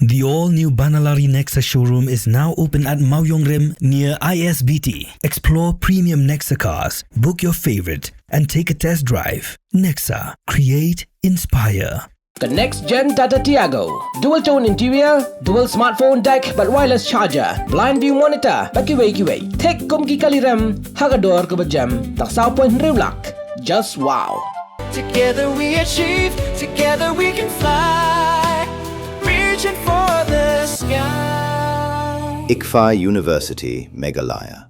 The all-new Banalari Nexa showroom is now open at Mauyongrim near ISBT. Explore premium Nexa cars, book your favorite, and take a test drive. Nexa. Create, inspire. The next-gen Tata Tiago. Dual-tone interior, dual smartphone deck but wireless charger, blind view monitor, bakiway. Tek kum ki kaliram, hagador ke bejam, tak sao point riulak. Just wow. Together we achieve, together we can fly, reaching for the sky. ICFA University, Meghalaya.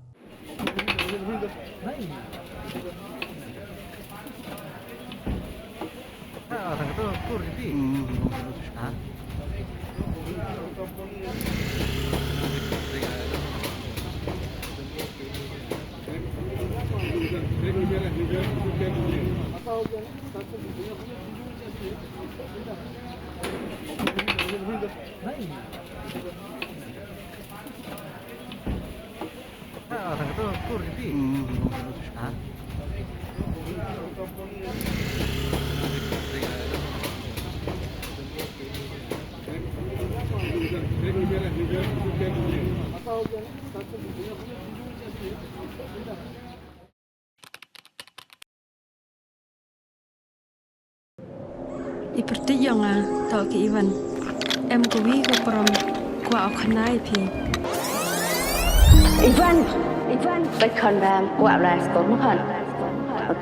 Iperti yang tau ke Iwan, kowi ke perom, kuah kanai pi. Ivan,ไปคอนแรมกว่าลายสกอตมั้งคัน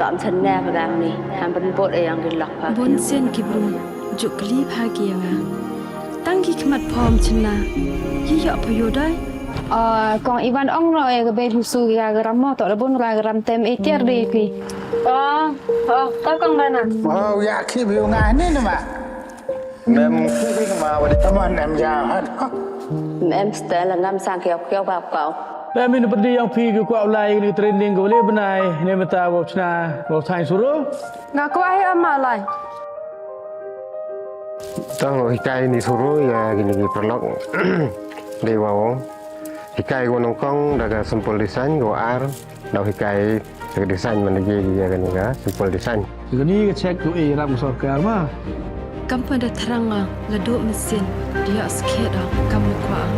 ตอนฉันแน่พลังนี่ทำเป็นบทเองกินหลักพา บนเส้นกิบรุงจุกลีพาเกียงตั้งกี่ขมัดพร้อมชนะยี่หยอกพยได้กองอีวันอ่องเราเองก็เป็นผู้สู้ยากระมอต่อระบุนรายกระเต็มเอเทียร์ดีพี่ก็กองได้น่ะอยากคิดวิวงานนี่นะมาแม่คิดวิ่งมาวันนี้ตะวันแอมยาวฮะแม่สเตลงามสร้างเกี่ยวกับเก่า Dah minum pedih yang pergi ke kuat ulai ni training ke boleh benai ni mata bau cina bau sains suruh. Ngak kuat amal lai. Tang hikai ni suruh ya gini perlok dewa wong. Hikai gua nongkong daga sampel desain gua ar dah hikai segi desain mana je dia kan ya sampel desain. Segini ke cek tu ram sor ke arma. Kampung dah terang laduk mesin dia sikit dah kamu kuat.